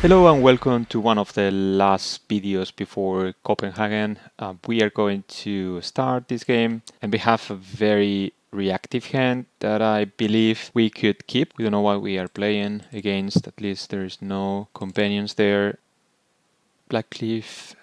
Hello and welcome to one of the last videos before Copenhagen. We are going to start this game and we have a very reactive hand that I believe we could keep. We don't know what we are playing against, at least there is no companions there. Black Cliffs,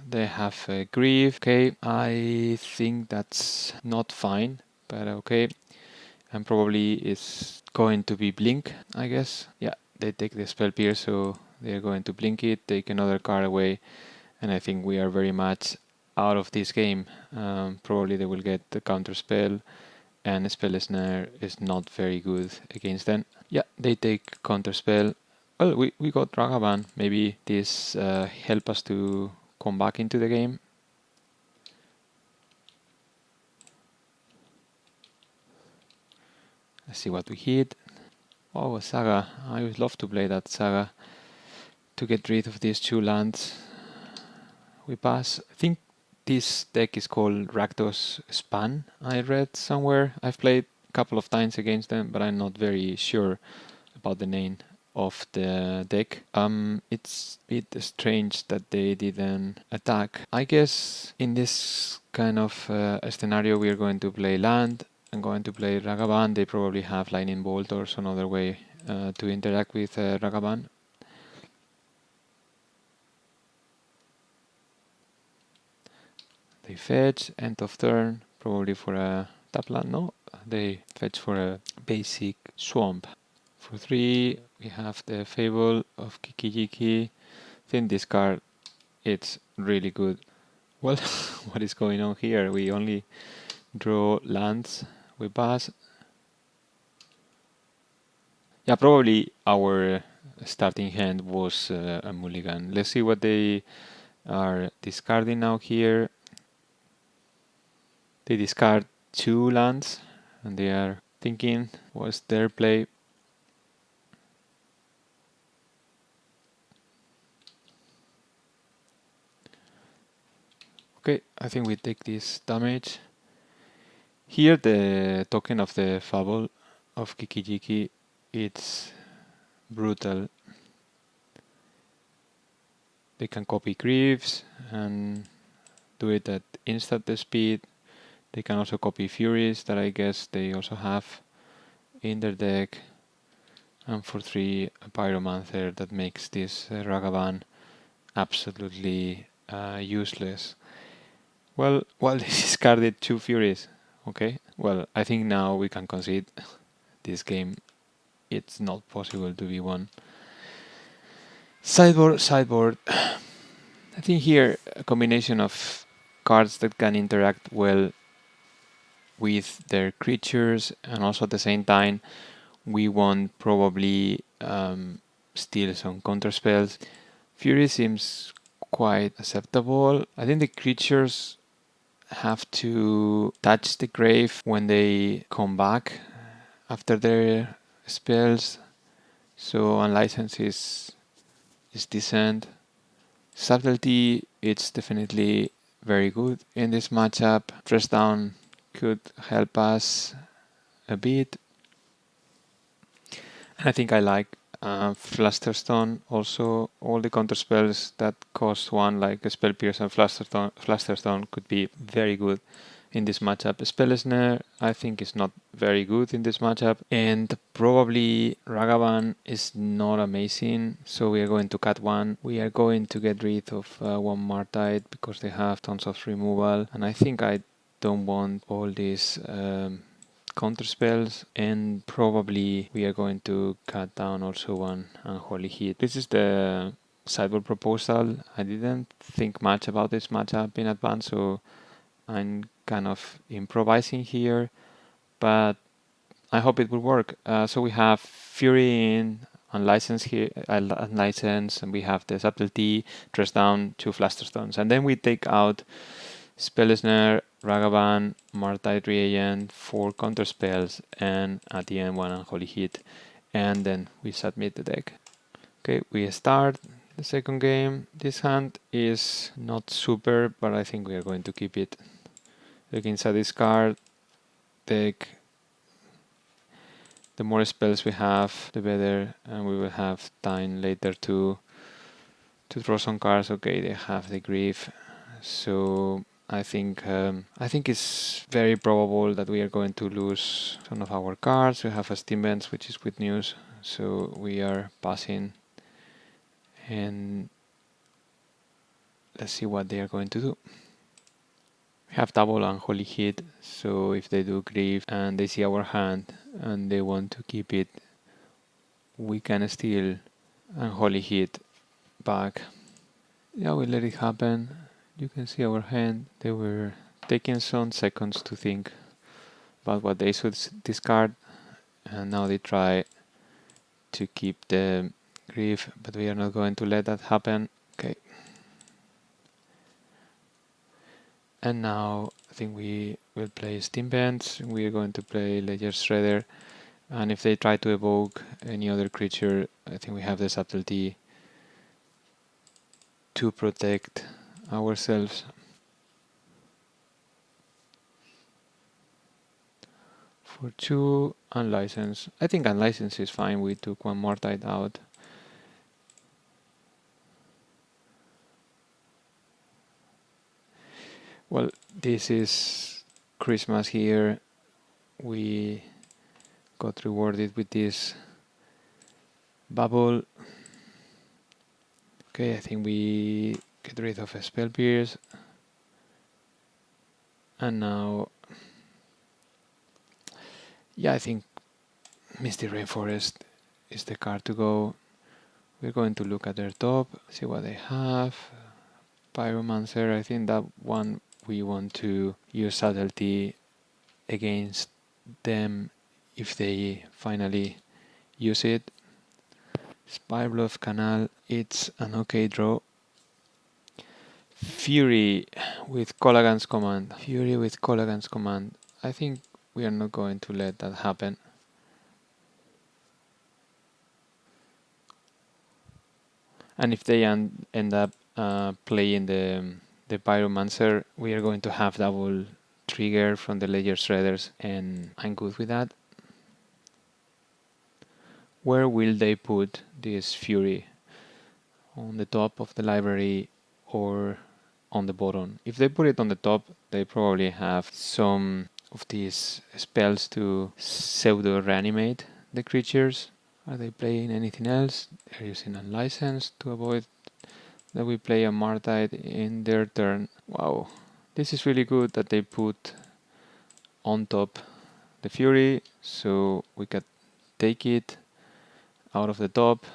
they have a Grief. Okay, I think that's not fine, but okay. And probably it's going to be Blink, I guess. Yeah, they take the spell pierce, so they're going to blink it, take another card away, and I think we are very much out of this game. Probably they will get the counter spell, and spell snare is not very good against them. Yeah, they take counter spell. Well, we got Ragavan. Maybe this help us to come back into the game. Let's see what we hit. Oh, a Saga. I would love to play that Saga to get rid of these two lands. We pass. I think this deck is called Rakdos Span, I read somewhere. I've played a couple of times against them, but I'm not very sure about the name of the deck. It's a bit strange that they didn't attack. I guess in this kind of scenario we are going to play land. I'm going to play Ragavan. They probably have Lightning Bolt or some other way to interact with Ragavan. They fetch, end of turn, probably for a tap land. No, they fetch for a basic swamp. For 3, we have the Fable of Kiki-Jiki. I think this card, it's really good. Well, what is going on here? We only draw lands, we pass. Yeah, probably our starting hand was a mulligan. Let's see what they are discarding now here. They discard 2 lands and they are thinking what's their play. Okay, I think we take this damage. Here the token of the Fable of Kiki-Jiki, it's brutal. They can copy Greaves and do it at instant speed. They can also copy Furies that I guess they also have in their deck. And for 3, a Pyromancer that makes this Ragavan absolutely useless. Well, they discarded 2 Furies. Okay, well, I think now we can concede this game. It's not possible to be won. Sideboard. I think here a combination of cards that can interact well with their creatures, and also at the same time we want probably steal some counter spells. Fury seems quite acceptable. I think the creatures have to touch the grave when they come back after their spells, so unlicensed is decent. Subtlety, it's definitely very good in this matchup. Dress down could help us a bit. And I think I like Flusterstone. Also, all the counter spells that cost 1, like a Spell Pierce and Flusterstone, could be very good in this matchup. Spell Snare, I think, is not very good in this matchup, and probably Ragavan is not amazing, so we are going to cut 1. We are going to get rid of 1 Murktide because they have tons of removal, and I think I don't want all these counter spells, and probably we are going to cut down also 1 Unholy Hit. This is the sideboard proposal. I didn't think much about this matchup in advance, so I'm kind of improvising here, but I hope it will work. So we have Fury in unlicensed here, unlicensed, and we have the subtlety, dress down, 2 Flusterstones, and then we take out Spell Snare, Ragavan, Murktide Reagent, 4 counter spells, and at the end 1 Unholy Hit, and then we submit the deck. Okay, we start the second game. This hand is not super, but I think we are going to keep it. Against a discard deck, the more spells we have, the better, and we will have time later to draw some cards. Okay, they have the grief, so I think it's very probable that we are going to lose some of our cards. We have a Steam Vents, which is good news, so we are passing, and let's see what they are going to do. We have double Unholy Hit, so if they do grief and they see our hand and they want to keep it, we can still Unholy Hit back. Yeah, we let it happen. You can see our hand. They were taking some seconds to think about what they should discard, and now they try to keep the grief, but we are not going to let that happen. Okay. And now I think we will play Steam Vents. We are going to play Ledger Shredder, and if they try to evoke any other creature, I think we have the subtlety to protect ourselves. For 2 unlicensed, I think unlicensed is fine. We took one Murktide out. Well, this is Christmas here. We got rewarded with this bubble. Okay, I think we get rid of a Spell Pierce. And now, yeah, I think Misty Rainforest is the card to go. We're going to look at their top, see what they have. Pyromancer, I think that one we want to use subtlety against them if they finally use it. Spirebluff Canal, it's an okay draw. Fury with Colagan's command. Fury with Colagan's command. I think we are not going to let that happen. And if they end up playing the Pyromancer, we are going to have double trigger from the Ledger Shredders, and I'm good with that. Where will they put this Fury? On the top of the library or on the bottom? If they put it on the top, they probably have some of these spells to pseudo reanimate the creatures. Are they playing anything else? They're using unlicensed to avoid that we play a Murktide in their turn. Wow, this is really good that they put on top the Fury, so we can take it out of the top.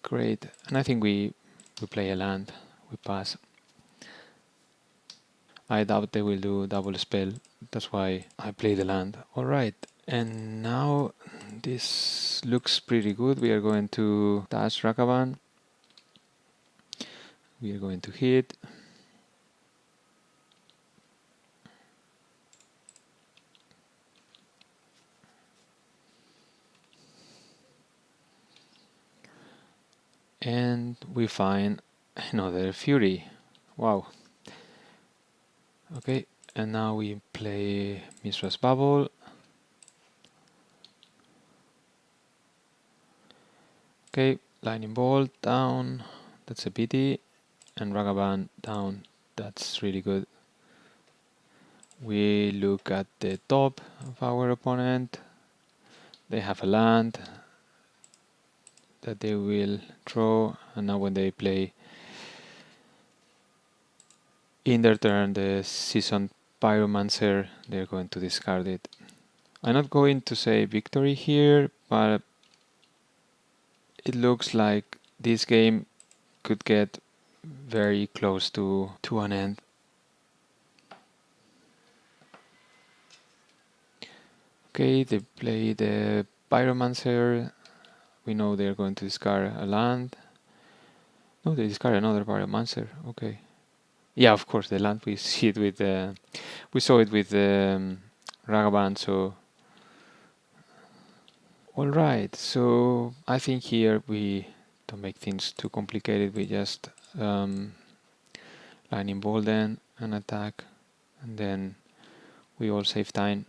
Great, and I think we play a land, we pass. I doubt they will do double spell, that's why I play the land. Alright, and now this looks pretty good. We are going to dash Rakavan. We are going to hit. And we find another Fury. Wow. Okay, and now we play Mishra's Bubble. Okay, Lightning Bolt down, that's a pity, and Ragavan down, that's really good. We look at the top of our opponent. They have a land that they will draw, and now when they play in their turn the Seasoned Pyromancer, they're going to discard it. I'm not going to say victory here, but it looks like this game could get very close to an end. Okay, they play the Pyromancer. We know they're going to discard a land. No, they discard another Pyromancer. Okay. Yeah, of course, the land we see it with we saw it with Ragavan, so alright, so I think here we don't make things too complicated, we just Lightning Bolt then and attack, and then we all save time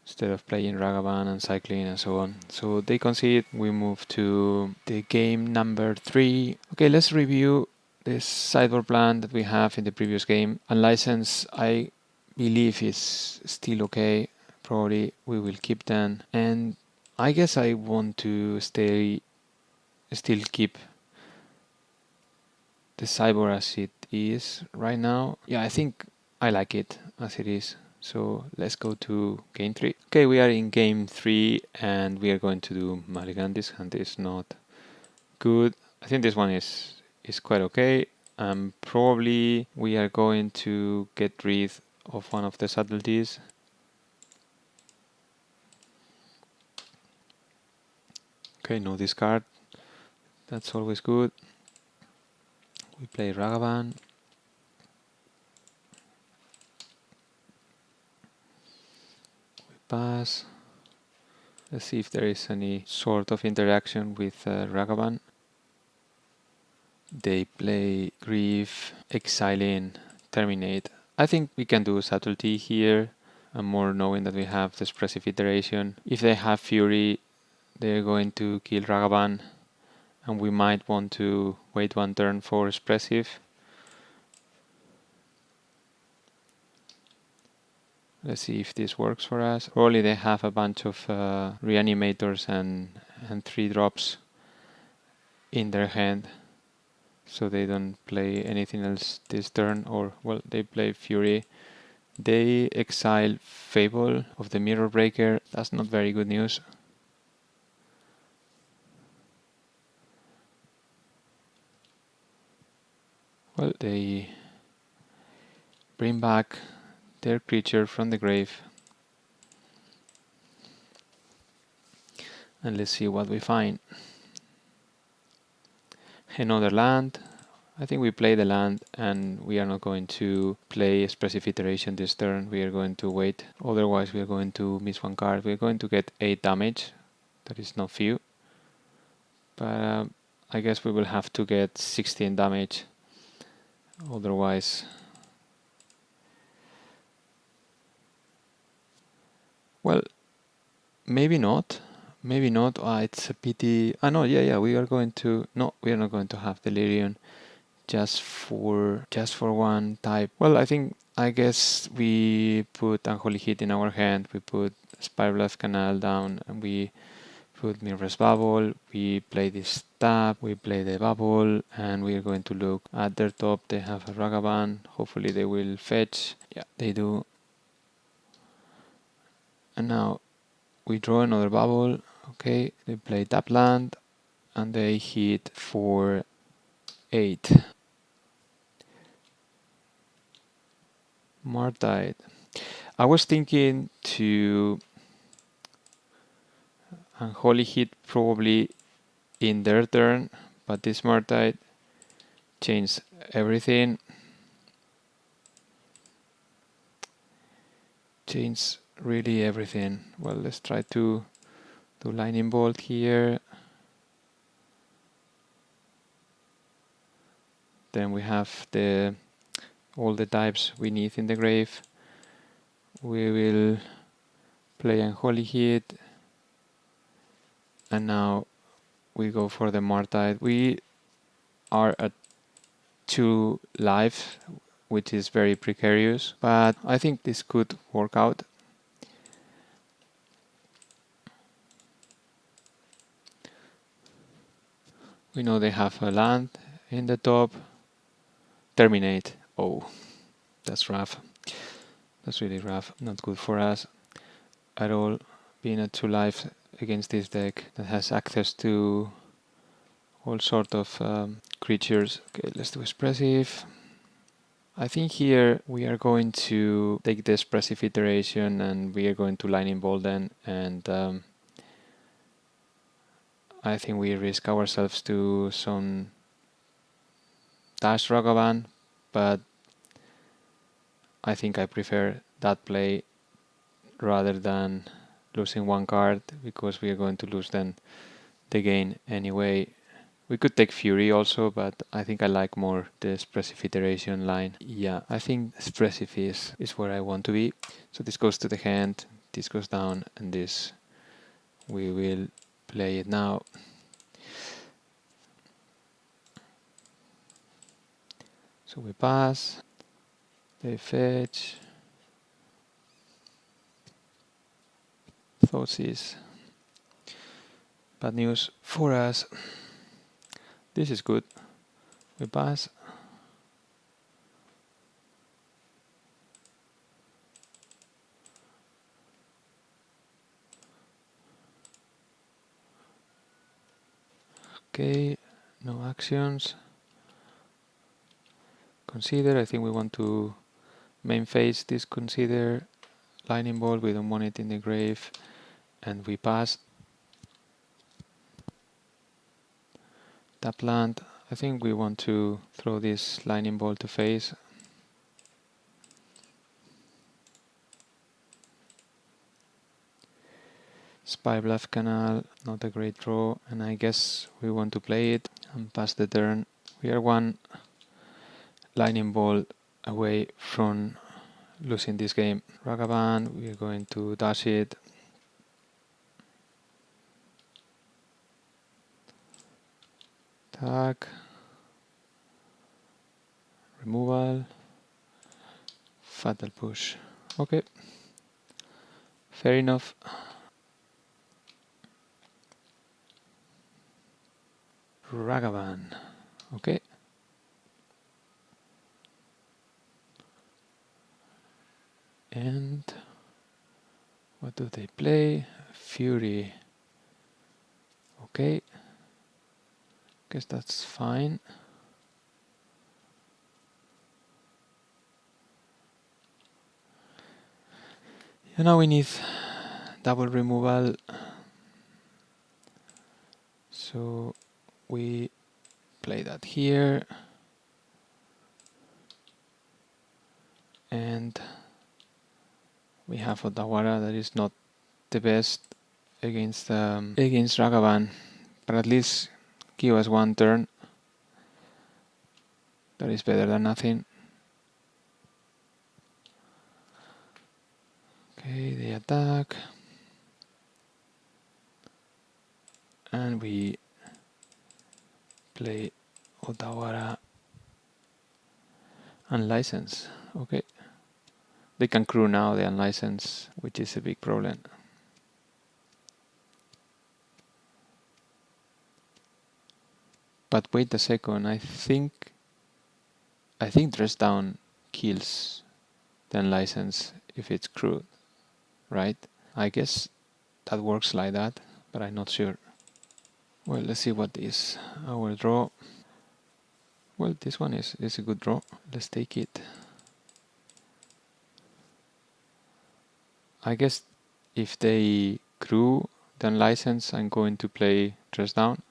instead of playing Ragavan and cycling and so on. So they concede, we move to the game number 3. Okay, let's review this sideboard plan that we have in the previous game. Unlicensed, I believe is still okay. Probably we will keep them. And I guess I want to still keep the sideboard as it is right now. Yeah, I think I like it as it is. So let's go to game 3. Okay, we are in game 3 and we are going to do Mulligan. This hand is not good. I think this one is quite okay. Probably we are going to get rid of one of the subtleties. Okay, no discard. That's always good. We play Ragavan. We pass. Let's see if there is any sort of interaction with Ragavan. They play Grief, Exiling, Terminate. I think we can do Subtlety here, and more knowing that we have the Expressive Iteration. If they have Fury, they're going to kill Ragavan, and we might want to wait one turn for Expressive. Let's see if this works for us. Probably they have a bunch of reanimators and 3-drops in their hand, so they don't play anything else this turn, or, well, they play Fury. They exile Fable of the Mirror Breaker. That's not very good news. Well, they bring back their creature from the grave. And let's see what we find. Another land. I think we play the land and we are not going to play Expressive Iteration this turn. We are going to wait. Otherwise we are going to miss one card. We are going to get 8 damage. That is not few. But I guess we will have to get 16 damage. Otherwise... Well, maybe not. Maybe not. It's a pity. No, yeah, we are going to... No, we are not going to have Delirium. Just for one type. Well, I guess we put Unholy Hit in our hand, we put Spiralblast Canal down, and we put Mirror's Bubble, we play this tap, we play the bubble, and we are going to look at their top. They have a Ragavan, hopefully they will fetch. Yeah, they do. And now we draw another bubble. Okay, they play tap land, and they hit for 8. Murktide. I was thinking to Unholy Hit probably in their turn, but this Murktide changed everything. Changed really everything. Well, let's try to do Lightning Bolt here. Then we have all the types we need in the grave. We will play Unholy Hit. And now we go for the Murktide. We are at 2 life, which is very precarious, but I think this could work out. We know they have a land in the top. Terminate. Oh, that's rough. That's really rough. Not good for us at all. Being at 2 life against this deck that has access to all sort of creatures. Okay, let's do Expressive. I think here we are going to take the Expressive Iteration and we are going to Lightning Bolt then, and I think we risk ourselves to some Dash Ragavan, but I think I prefer that play rather than losing one card, because we are going to lose then the game anyway. We could take Fury also, but I think I like more the expressive iteration line. Yeah, I think expressive is where I want to be. So this goes to the hand, this goes down, and this we will play it now. So we pass, they fetch, Thoughtsieze. Bad news for us. This is good. We pass. Okay, no actions. Consider, I think we want to main phase this consider. Lightning bolt, we don't want it in the grave. And we pass. Tap land. I think we want to throw this lightning bolt to face. Spy Bluff Canal, not a great draw, and I guess we want to play it and pass the turn. We are one lightning bolt away from losing this game. Ragavan, we are going to dash it. Attack. Removal. Fatal push. Okay. Fair enough. Ragavan. Okay. And what do they play? Fury. Okay. Guess that's fine. And now we need double removal. So we play that here. And we have Odawara that is not the best against Ragavan, but at least give us one turn. That is better than nothing. Okay, they attack. And we play Odawara unlicensed. Okay. They can crew now the unlicensed, which is a big problem. But wait a second, I think dress down kills the unlicensed if it's crewed, right? I guess that works like that, but I'm not sure. Well, let's see what is our draw. Well, this one is a good draw. Let's take it. I guess if they crew the unlicensed, I'm going to play dress down.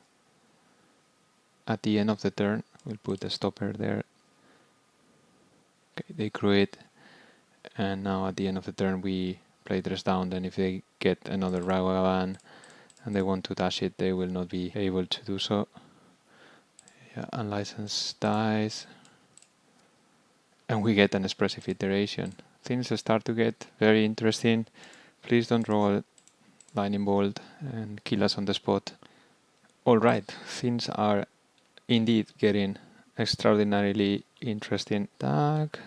At the end of the turn, we'll put a stopper there. Okay, they crew it, and now at the end of the turn we play dress down. Then if they get another Ragavan and they want to dash it, they will not be able to do so. Yeah, unlicensed dies, and we get an expressive iteration. Things start to get very interesting. Please don't roll lightning bolt and kill us on the spot. Alright, things are indeed getting extraordinarily interesting. Tag.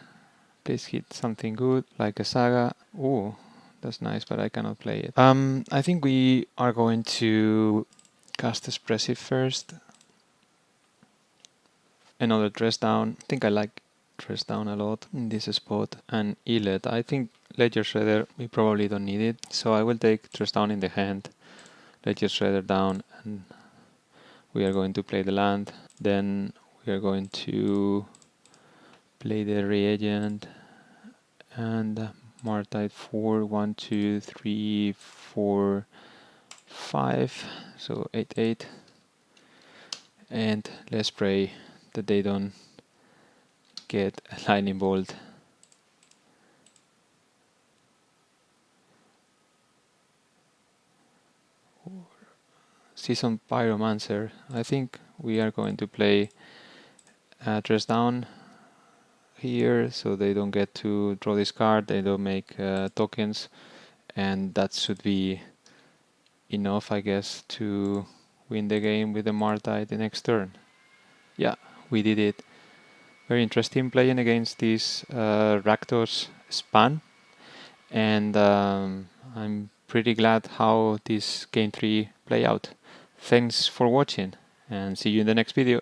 Please hit something good, like a saga. Oh, that's nice, but I cannot play it. I think we are going to cast expressive first. Another dress down. I think I like dress down a lot in this spot. And Izzet. I think Ledger Shredder, we probably don't need it. So I will take dress down in the hand. Ledger Shredder down, and we are going to play the land. Then we are going to play the reagent and Murktide 4, 1, 2, 3, 4, 5, so 8, 8. And let's pray that they don't get a lightning bolt. Season Pyromancer. I think we are going to play dress down here, so they don't get to draw this card, they don't make tokens, and that should be enough, I guess, to win the game with the Murktide the next turn. Yeah, we did it. Very interesting playing against this Rakdos span, and I'm pretty glad how this game 3 play out. Thanks for watching, and see you in the next video.